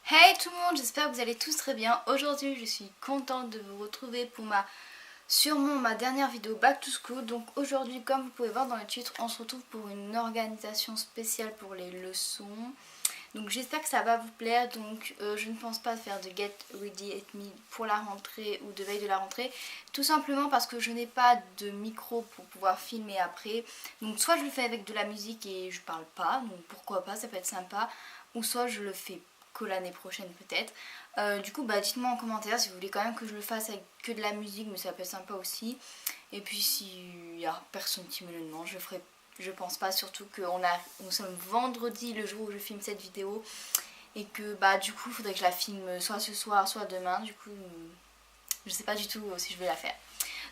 Hey tout le monde, j'espère que vous allez tous très bien. Aujourd'hui je suis contente de vous retrouver pour sûrement ma dernière vidéo Back to School. Donc aujourd'hui, comme vous pouvez voir dans le titre, on se retrouve pour une organisation spéciale pour les leçons. Donc j'espère que ça va vous plaire. Donc je ne pense pas faire de Get Ready With Me pour la rentrée ou de veille de la rentrée. Tout simplement parce que je n'ai pas de micro pour pouvoir filmer après. Donc soit je le fais avec de la musique et je parle pas, donc pourquoi pas, ça peut être sympa. Ou soit je le fais que l'année prochaine peut-être. Du coup dites-moi en commentaire si vous voulez quand même que je le fasse avec que de la musique, mais ça peut être sympa aussi. Et puis s'il n'y a personne qui me le demande, je ferai. Je pense pas, surtout que nous sommes vendredi le jour où je filme cette vidéo. Et que du coup il faudrait que je la filme soit ce soir soit demain. Du coup je sais pas du tout si je vais la faire.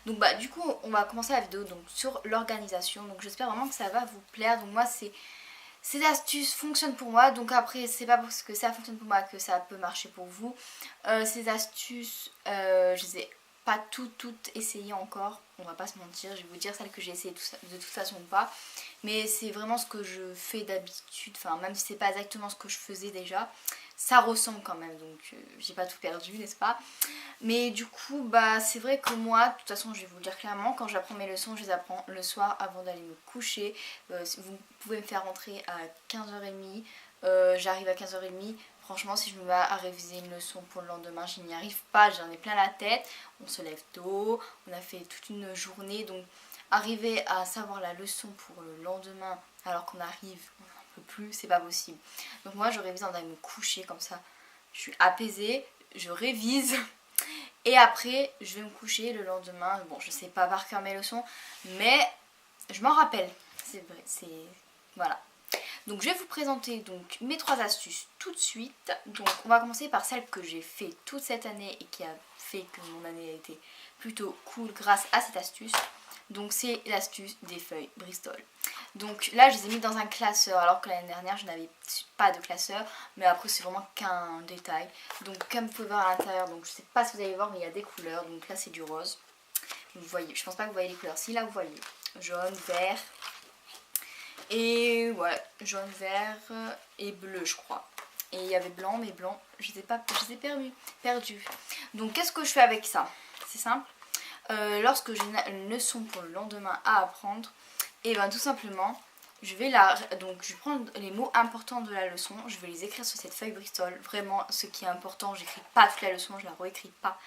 Donc du coup on va commencer la vidéo donc, sur l'organisation. Donc j'espère vraiment que ça va vous plaire. Donc moi ces astuces fonctionnent pour moi, donc après c'est pas parce que ça fonctionne pour moi que ça peut marcher pour vous. Ces astuces, je les ai pas toutes essayées encore, on va pas se mentir, je vais vous dire celles que j'ai essayées de toute façon ou pas. Mais c'est vraiment ce que je fais d'habitude, enfin même si c'est pas exactement ce que je faisais déjà, ça ressemble quand même, donc j'ai pas tout perdu, n'est-ce pas? Mais du coup, c'est vrai que moi, de toute façon, je vais vous le dire clairement, quand j'apprends mes leçons, je les apprends le soir avant d'aller me coucher. Vous pouvez me faire rentrer à 15h30, j'arrive à 15h30. Franchement, si je me mets à réviser une leçon pour le lendemain, je n'y arrive pas, j'en ai plein la tête. On se lève tôt, on a fait toute une journée, donc arriver à savoir la leçon pour le lendemain alors qu'on arrive, on n'en peut plus, c'est pas possible. Donc moi, je révise avant d'aller me coucher, comme ça, je suis apaisée, je révise. Et après, je vais me coucher le lendemain. Bon, je sais pas par cœur mes leçons, mais je m'en rappelle. C'est vrai, c'est... Voilà. Donc je vais vous présenter donc mes 3 astuces tout de suite. Donc on va commencer par celle que j'ai fait toute cette année et qui a fait que mon année a été plutôt cool grâce à cette astuce. Donc c'est l'astuce des feuilles Bristol. Donc là je les ai mis dans un classeur alors que l'année dernière je n'avais pas de classeur. Mais après c'est vraiment qu'un détail. Donc comme vous pouvez voir à l'intérieur, donc je sais pas si vous allez voir mais il y a des couleurs. Donc là c'est du rose. Vous voyez, je pense pas que vous voyez les couleurs. Si là vous voyez, jaune, vert. Et ouais, jaune, vert et bleu je crois. Et il y avait blanc, mais blanc, je les ai perdus. Donc qu'est-ce que je fais avec ça? C'est simple. Lorsque j'ai une leçon pour le lendemain à apprendre, et tout simplement, je vais prendre les mots importants de la leçon, je vais les écrire sur cette feuille Bristol. Vraiment, ce qui est important, j'écris pas toute la leçon, je la réécris pas.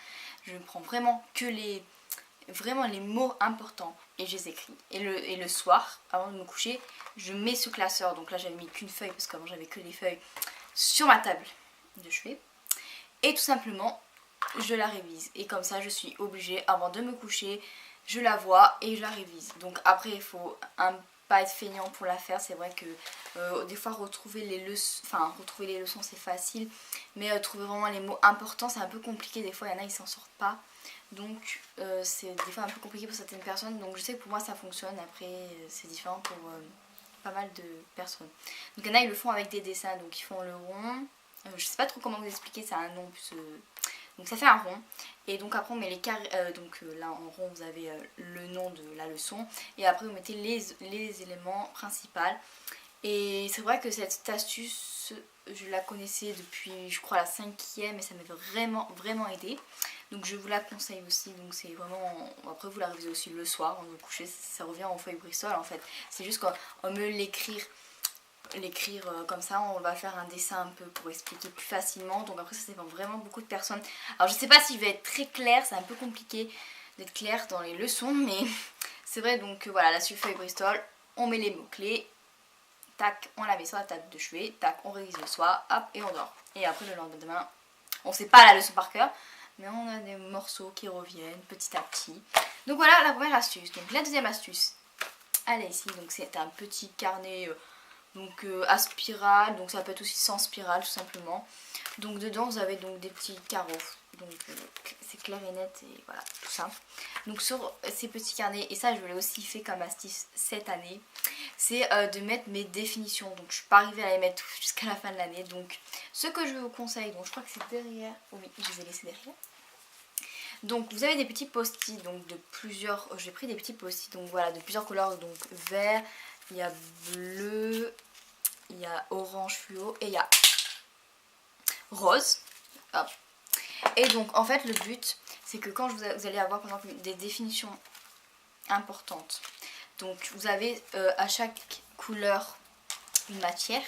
Je ne prends vraiment que les mots importants et je les écris. Et le soir, avant de me coucher, je mets ce classeur. Donc là, j'avais mis qu'une feuille parce qu'avant, j'avais que des feuilles sur ma table de chevet. Et tout simplement, je la révise. Et comme ça, je suis obligée, avant de me coucher, je la vois et je la révise. Donc après, il faut pas être feignant pour la faire. C'est vrai que des fois, retrouver les leçons, c'est facile. Mais trouver vraiment les mots importants, c'est un peu compliqué. Des fois, il y en a, ils s'en sortent pas. Donc c'est des fois un peu compliqué pour certaines personnes. Donc je sais que pour moi ça fonctionne. Après c'est différent pour pas mal de personnes. Donc il y en a, ils le font avec des dessins. Donc ils font le rond. Je sais pas trop comment vous expliquer, ça a un nom plus... Donc ça fait un rond. Et donc après on met les carrés. Donc là en rond vous avez le nom de la leçon. Et après vous mettez les éléments principaux. Et c'est vrai que cette astuce, je la connaissais depuis je crois la 5e et ça m'a vraiment aidé. Donc je vous la conseille aussi. Donc c'est vraiment... Après vous la révisez aussi le soir avant de vous coucher. Ça revient aux feuilles Bristol en fait. C'est juste qu'on veut l'écrire comme ça, on va faire un dessin un peu pour expliquer plus facilement. Donc après ça dépend vraiment beaucoup de personnes. Alors je sais pas si je vais être très claire, c'est un peu compliqué d'être claire dans les leçons, mais c'est vrai. Donc voilà, la feuille Bristol, on met les mots clés, tac, on la met sur la table de chevet, tac, on révise le soir, hop, et on dort. Et après le lendemain, on sait pas la leçon par cœur, mais on a des morceaux qui reviennent petit à petit. Donc voilà la première astuce. Donc la deuxième astuce, elle est ici. Donc c'est un petit carnet à spirale, donc ça peut être aussi sans spirale tout simplement. Donc dedans vous avez donc des petits carreaux. Donc c'est clair et net et voilà, tout simple. Donc sur ces petits carnets, et ça je l'ai aussi fait comme astuce cette année, c'est de mettre mes définitions. Donc je suis pas arrivée à les mettre jusqu'à la fin de l'année. Donc ce que je vous conseille, donc je crois que c'est derrière, oui je les ai laissés derrière. Donc vous avez des petits post-it, donc de plusieurs, j'ai pris des petits post-it, donc voilà, de plusieurs couleurs, donc vert, il y a bleu, il y a orange fluo et il y a rose. Hop. Et donc en fait le but c'est que quand vous allez avoir par exemple des définitions importantes, donc vous avez à chaque couleur une matière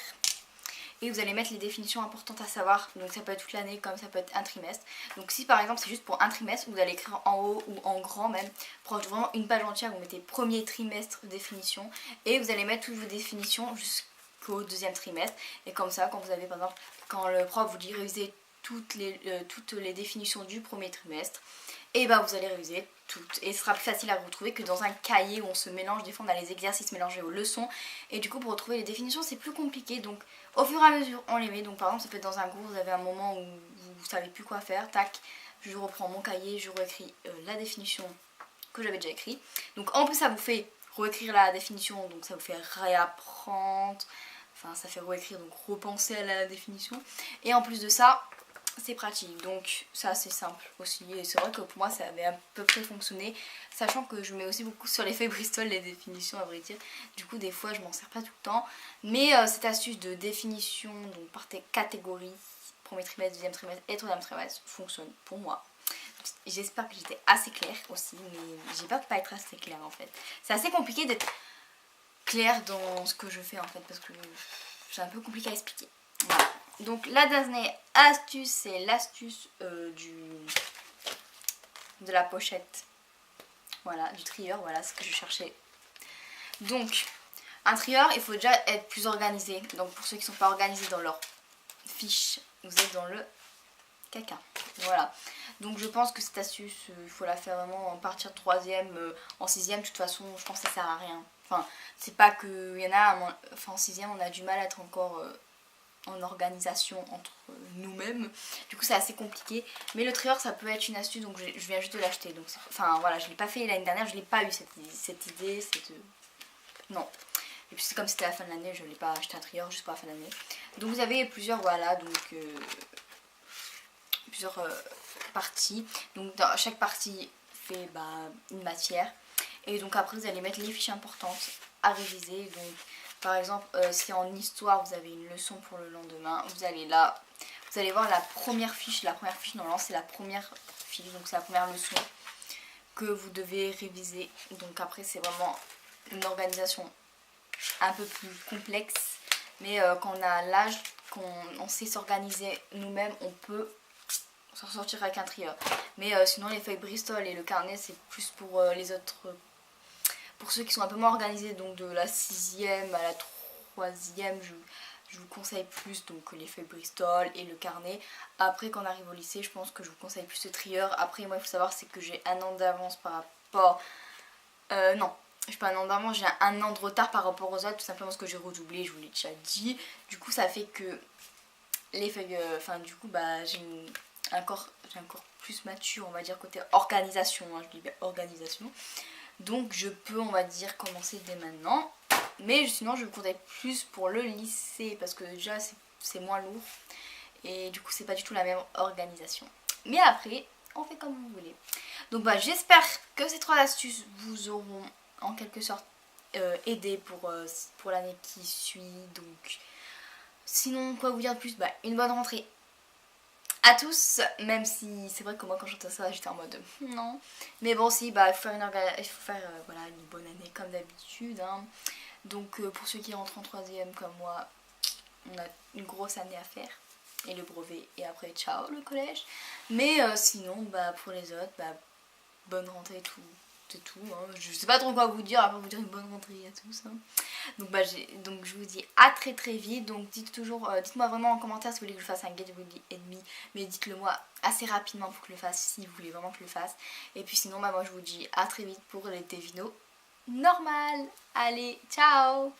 et vous allez mettre les définitions importantes à savoir, donc ça peut être toute l'année comme ça peut être un trimestre. Donc si par exemple c'est juste pour un trimestre, vous allez écrire en haut ou en grand même, pour vraiment une page entière, vous mettez premier trimestre définition et vous allez mettre toutes vos définitions jusqu'au deuxième trimestre. Et comme ça quand vous avez par exemple, quand le prof vous dit réviser toutes les définitions du premier trimestre, et bah vous allez réviser toutes et ce sera plus facile à retrouver que dans un cahier où on se mélange. Des fois on a les exercices mélangés aux leçons et du coup pour retrouver les définitions c'est plus compliqué. Donc au fur et à mesure on les met. Donc par exemple ça peut être dans un cours, vous avez un moment où vous savez plus quoi faire, tac, je reprends mon cahier, je réécris la définition que j'avais déjà écrite. Donc en plus ça vous fait réécrire la définition, donc ça vous fait réapprendre, enfin ça fait réécrire, donc repenser à la définition. Et en plus de ça c'est pratique, donc ça c'est simple aussi et c'est vrai que pour moi ça avait à peu près fonctionné, sachant que je mets aussi beaucoup sur les feuilles Bristol les définitions à vrai dire, du coup des fois je m'en sers pas tout le temps, mais cette astuce de définition donc par catégorie, premier trimestre, deuxième trimestre et troisième trimestre fonctionne pour moi. J'espère que j'étais assez claire aussi, mais j'ai peur de pas être assez claire en fait. C'est assez compliqué d'être claire dans ce que je fais en fait parce que c'est un peu compliqué à expliquer. Voilà. Donc la dernière astuce, c'est l'astuce de la pochette. Voilà, du trieur, voilà ce que je cherchais. Donc, un trieur, il faut déjà être plus organisé. Donc pour ceux qui ne sont pas organisés dans leur fiche, vous êtes dans le caca. Voilà. Donc je pense que cette astuce, il faut la faire vraiment en partir de 3ème, en 6ème, de toute façon, je pense que ça sert à rien. Enfin, c'est pas que il y en a, enfin en 6ème, on a du mal à être encore en organisation entre nous-mêmes, du coup c'est assez compliqué, mais le trieur ça peut être une astuce, donc je viens juste de l'acheter, donc enfin voilà, je l'ai pas fait l'année dernière, je l'ai pas eu cette idée, non, et puis c'est comme c'était la fin de l'année, je l'ai pas acheté un trieur juste pour la fin de l'année. Donc vous avez plusieurs, voilà, donc plusieurs parties, donc dans chaque partie fait une matière, et donc après vous allez mettre les fiches importantes à réviser. Donc par exemple si en histoire vous avez une leçon pour le lendemain, vous allez là, vous allez voir la première fiche normalement c'est la première fiche, donc c'est la première leçon que vous devez réviser. Donc après c'est vraiment une organisation un peu plus complexe, mais quand on a l'âge, qu'on sait s'organiser nous-mêmes, on peut s'en sortir avec un trieur. Mais sinon les feuilles Bristol et le carnet c'est plus pour les autres, pour ceux qui sont un peu moins organisés, donc de la 6ème à la 3ème, je vous conseille plus donc les feuilles Bristol et le carnet. Après quand on arrive au lycée, je pense que je vous conseille plus le trieur. Après moi il faut savoir c'est que j'ai un an d'avance par rapport... non, je suis pas un an d'avance, j'ai un an de retard par rapport aux autres, tout simplement parce que j'ai redoublé, je vous l'ai déjà dit. Du coup ça fait que les feuilles, enfin du coup j'ai encore plus mature, on va dire côté organisation, hein, je dis bien organisation. Donc je peux, on va dire, commencer dès maintenant. Mais sinon je vous conseille plus pour le lycée parce que déjà c'est moins lourd. Et du coup c'est pas du tout la même organisation. Mais après, on fait comme vous voulez. Donc j'espère que ces 3 astuces vous auront en quelque sorte aidé pour l'année qui suit. Donc sinon, quoi vous dire de plus, une bonne rentrée à tous, même si c'est vrai que moi quand j'entends ça j'étais en mode non, mais bon si, il faut faire voilà, une bonne année comme d'habitude, hein. Donc pour ceux qui rentrent en 3ème comme moi, on a une grosse année à faire et le brevet et après ciao le collège. Mais sinon pour les autres, bonne rentrée, tout c'est tout, hein. Je sais pas trop quoi vous dire à part vous dire une bonne rentrée à tous, hein. Donc je vous dis à très très vite. Donc dites-moi vraiment en commentaire si vous voulez que je fasse un Get Ready Enemy, mais dites-le moi assez rapidement pour que je le fasse si vous voulez vraiment que je le fasse. Et puis sinon moi je vous dis à très vite pour les vidéos normales. Allez, ciao.